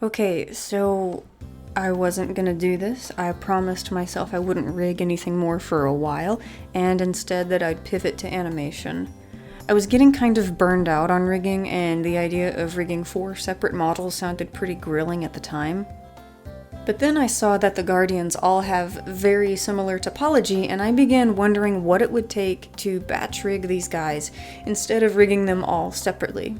Okay, so I wasn't gonna do this. I promised myself I wouldn't rig anything more for a while, and instead that I'd pivot to animation. I was getting kind of burned out on rigging, and the idea of rigging 4 separate models sounded pretty grilling at the time. But then I saw that the Guardians all have very similar topology, and I began wondering what it would take to batch rig these guys instead of rigging them all separately.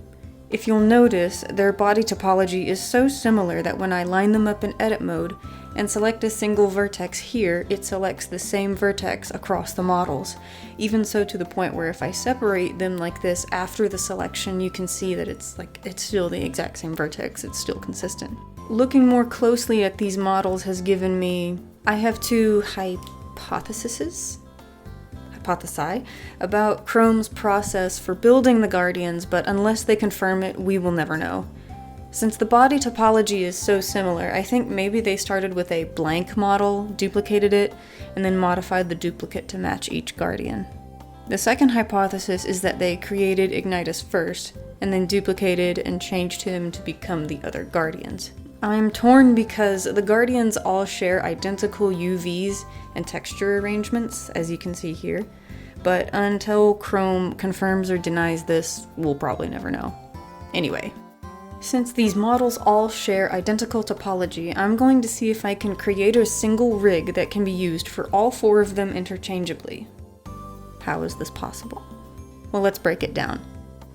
If you'll notice, their body topology is so similar that when I line them up in edit mode and select a single vertex here, it selects the same vertex across the models. Even so to the point where if I separate them like this after the selection, you can see that it's still the exact same vertex, it's still consistent. Looking more closely at these models has given me, I have 2 hypothesi about Chrome's process for building the Guardians, but unless they confirm it, we will never know. Since the body topology is so similar, I think maybe they started with a blank model, duplicated it, and then modified the duplicate to match each Guardian. The second hypothesis is that they created Ignitus first, and then duplicated and changed him to become the other Guardians. I'm torn because the Guardians all share identical UVs and texture arrangements, as you can see here, but until Chrome confirms or denies this, we'll probably never know. Anyway, since these models all share identical topology, I'm going to see if I can create a single rig that can be used for all 4 of them interchangeably. How is this possible? Well, let's break it down.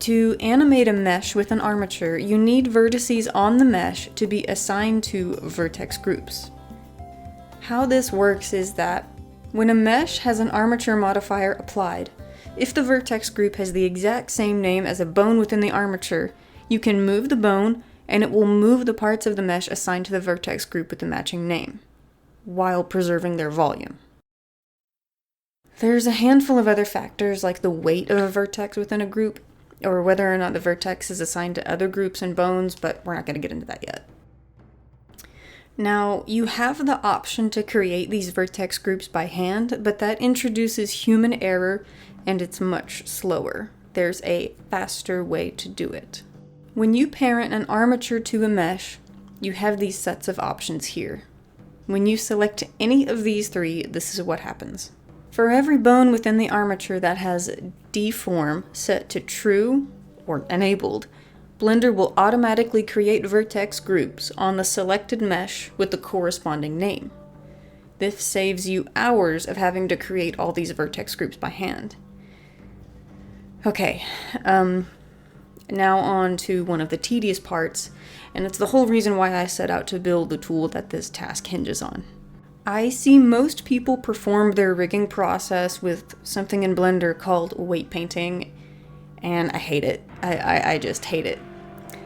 To animate a mesh with an armature, you need vertices on the mesh to be assigned to vertex groups. How this works is that when a mesh has an armature modifier applied, if the vertex group has the exact same name as a bone within the armature, you can move the bone and it will move the parts of the mesh assigned to the vertex group with the matching name, while preserving their volume. There's a handful of other factors like the weight of a vertex within a group, or whether or not the vertex is assigned to other groups and bones, but we're not going to get into that yet. Now, you have the option to create these vertex groups by hand, but that introduces human error and it's much slower. There's a faster way to do it. When you parent an armature to a mesh, you have these sets of options here. When you select any of these 3, this is what happens. For every bone within the armature that has deform set to true or enabled, Blender will automatically create vertex groups on the selected mesh with the corresponding name. This saves you hours of having to create all these vertex groups by hand. Okay, now on to one of the tedious parts, and it's the whole reason why I set out to build the tool that this task hinges on. I see most people perform their rigging process with something in Blender called weight painting, and I hate it. I just hate it.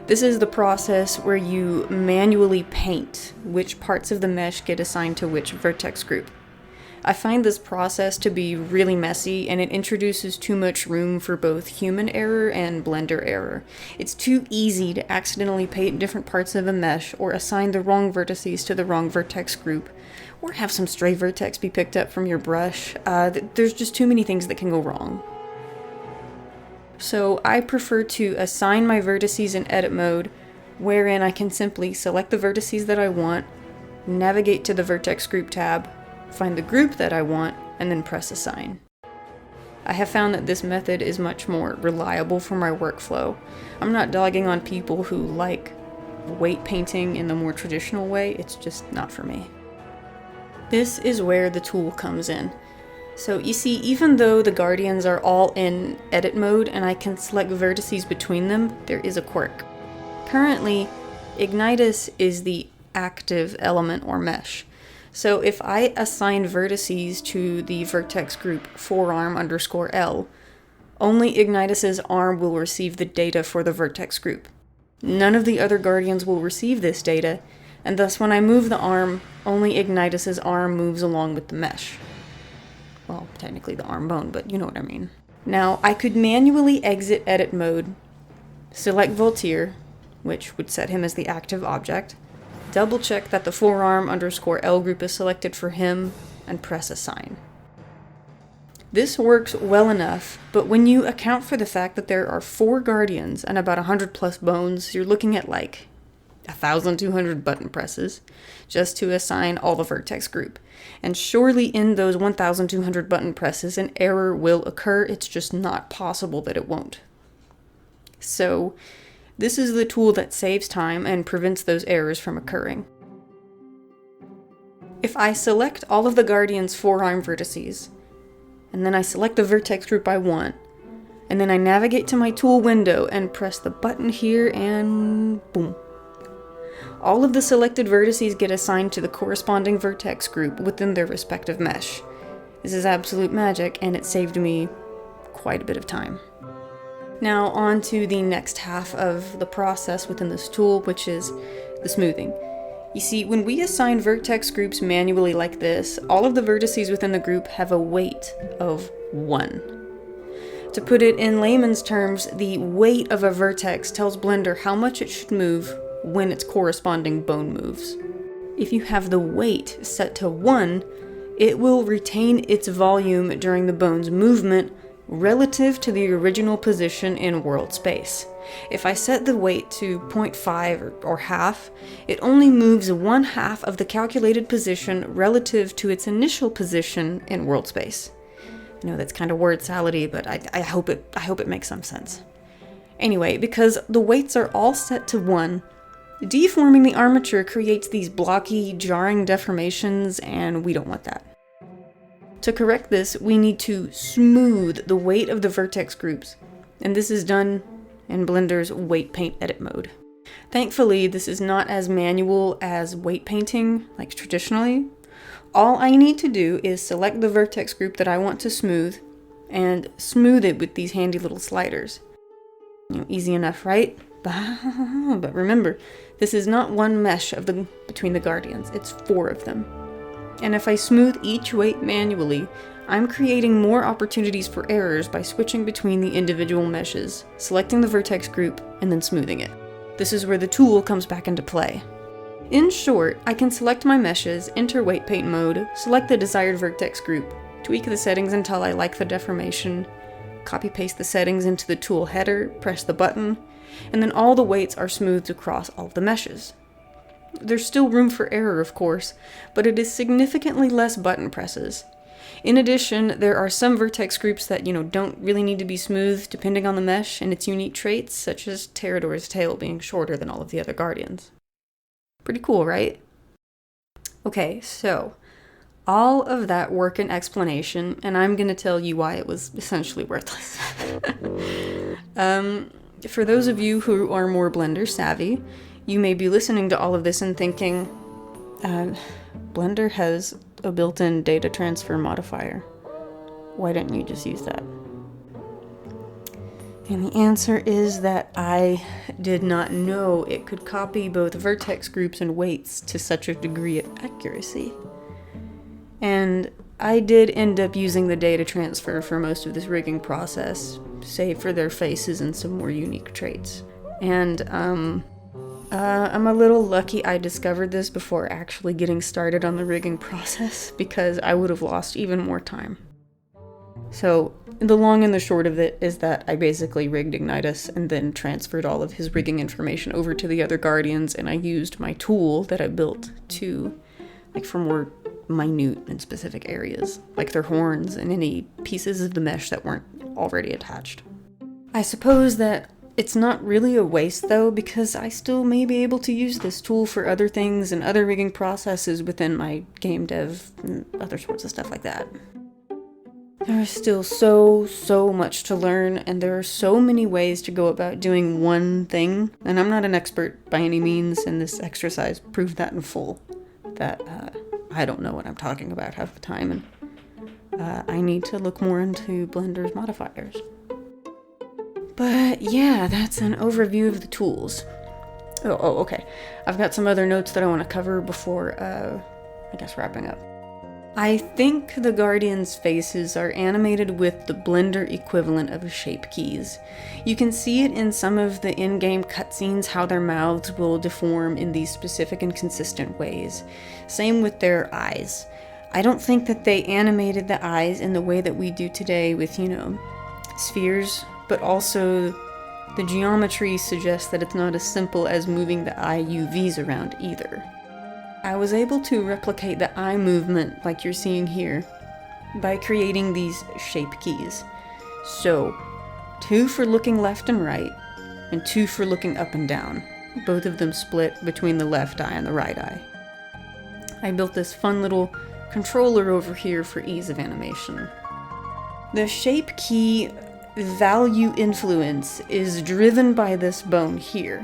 This is the process where you manually paint which parts of the mesh get assigned to which vertex group. I find this process to be really messy, and it introduces too much room for both human error and Blender error. It's too easy to accidentally paint different parts of a mesh or assign the wrong vertices to the wrong vertex group, or have some stray vertex be picked up from your brush. There's just too many things that can go wrong. So I prefer to assign my vertices in edit mode, wherein I can simply select the vertices that I want, navigate to the vertex group tab, find the group that I want, and then press assign. I have found that this method is much more reliable for my workflow. I'm not dogging on people who like weight painting in the more traditional way, it's just not for me. This is where the tool comes in. So you see, even though the Guardians are all in edit mode and I can select vertices between them, there is a quirk. Currently, Ignitus is the active element or mesh. So if I assign vertices to the vertex group forearm_L, only Ignitus's arm will receive the data for the vertex group. None of the other Guardians will receive this data, and thus when I move the arm, only Ignitus's arm moves along with the mesh. Well, technically the arm bone, but you know what I mean. Now, I could manually exit edit mode, select Voltaire, which would set him as the active object, double check that the forearm_L group is selected for him, and press assign. This works well enough, but when you account for the fact that there are 4 Guardians and about 100 plus bones, you're looking at like 1,200 button presses just to assign all the vertex group. And surely in those 1,200 button presses, an error will occur. It's just not possible that it won't. So this is the tool that saves time and prevents those errors from occurring. If I select all of the Guardian's forearm vertices, and then I select the vertex group I want, and then I navigate to my tool window and press the button here, and boom. All of the selected vertices get assigned to the corresponding vertex group within their respective mesh. This is absolute magic, and it saved me quite a bit of time. Now on to the next half of the process within this tool, which is the smoothing. You see, when we assign vertex groups manually like this, all of the vertices within the group have a weight of 1. To put it in layman's terms, the weight of a vertex tells Blender how much it should move when its corresponding bone moves. If you have the weight set to 1, it will retain its volume during the bone's movement relative to the original position in world space. If I set the weight to 0.5 or half, it only moves 1/2 of the calculated position relative to its initial position in world space. I know that's kind of word salady, but I hope it makes some sense. Anyway, because the weights are all set to 1, deforming the armature creates these blocky, jarring deformations, and we don't want that. To correct this, we need to smooth the weight of the vertex groups, and this is done in Blender's weight paint edit mode. Thankfully, this is not as manual as weight painting, like traditionally. All I need to do is select the vertex group that I want to smooth, and smooth it with these handy little sliders. Easy enough, right? But remember, this is not one mesh between the Guardians, it's 4 of them. And if I smooth each weight manually, I'm creating more opportunities for errors by switching between the individual meshes, selecting the vertex group, and then smoothing it. This is where the tool comes back into play. In short, I can select my meshes, enter weight paint mode, select the desired vertex group, tweak the settings until I like the deformation, copy-paste the settings into the tool header, press the button, and then all the weights are smoothed across all of the meshes. There's still room for error, of course, but it is significantly less button presses. In addition, there are some vertex groups that, don't really need to be smoothed depending on the mesh and its unique traits, such as Pterodor's tail being shorter than all of the other Guardians. Pretty cool, right? Okay, so all of that work and explanation, and I'm going to tell you why it was essentially worthless. For those of you who are more Blender savvy, you may be listening to all of this and thinking, Blender has a built-in data transfer modifier. Why didn't you just use that? And the answer is that I did not know it could copy both vertex groups and weights to such a degree of accuracy. And I did end up using the data transfer for most of this rigging process, save for their faces and some more unique traits. And, I'm a little lucky I discovered this before actually getting started on the rigging process, because I would have lost even more time. So, the long and the short of it is that I basically rigged Ignitus and then transferred all of his rigging information over to the other Guardians, and I used my tool that I built to, for more minute and specific areas, like their horns and any pieces of the mesh that weren't already attached. I suppose that it's not really a waste, though, because I still may be able to use this tool for other things and other rigging processes within my game dev and other sorts of stuff like that. There is still so much to learn, and there are so many ways to go about doing one thing, and I'm not an expert by any means, and this exercise proved that in full, that I don't know what I'm talking about half the time, and I need to look more into Blender's modifiers. But yeah, that's an overview of the tools. Oh, okay. I've got some other notes that I want to cover before, wrapping up. I think the Guardians' faces are animated with the Blender equivalent of shape keys. You can see it in some of the in-game cutscenes how their mouths will deform in these specific and consistent ways. Same with their eyes. I don't think that they animated the eyes in the way that we do today with, spheres, but also The geometry suggests that it's not as simple as moving the IUVs around either. I was able to replicate the eye movement like you're seeing here by creating these shape keys. So, 2 for looking left and right, and 2 for looking up and down, both of them split between the left eye and the right eye. I built this fun little controller over here for ease of animation. The shape key value influence is driven by this bone here,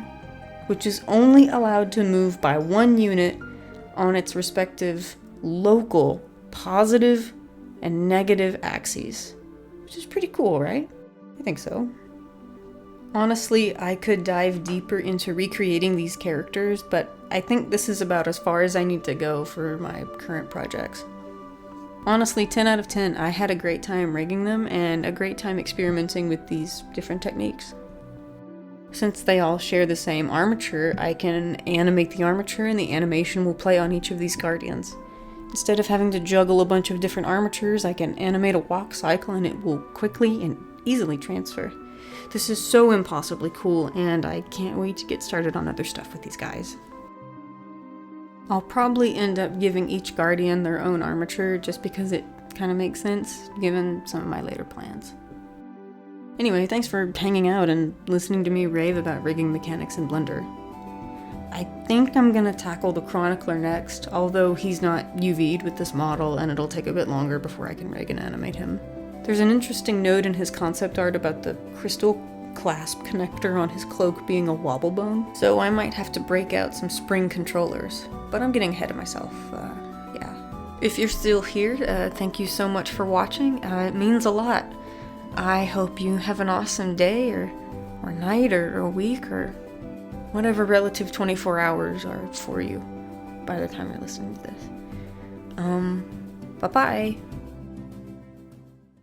which is only allowed to move by 1 unit on its respective local positive and negative axes, which is pretty cool, right? I think so. Honestly, I could dive deeper into recreating these characters, but I think this is about as far as I need to go for my current projects. Honestly, 10 out of 10, I had a great time rigging them and a great time experimenting with these different techniques. Since they all share the same armature, I can animate the armature and the animation will play on each of these guardians. Instead of having to juggle a bunch of different armatures, I can animate a walk cycle and it will quickly and easily transfer. This is so impossibly cool, and I can't wait to get started on other stuff with these guys. I'll probably end up giving each guardian their own armature just because it kind of makes sense, given some of my later plans. Anyway, thanks for hanging out and listening to me rave about rigging mechanics in Blender. I think I'm gonna tackle the Chronicler next, although he's not UV'd with this model and it'll take a bit longer before I can rig and animate him. There's an interesting note in his concept art about the crystal clasp connector on his cloak being a wobble bone, so I might have to break out some spring controllers, but I'm getting ahead of myself, yeah. If you're still here, thank you so much for watching, it means a lot. I hope you have an awesome day, or night, or a week, or whatever relative 24 hours are for you by the time you're listening to this. Bye-bye!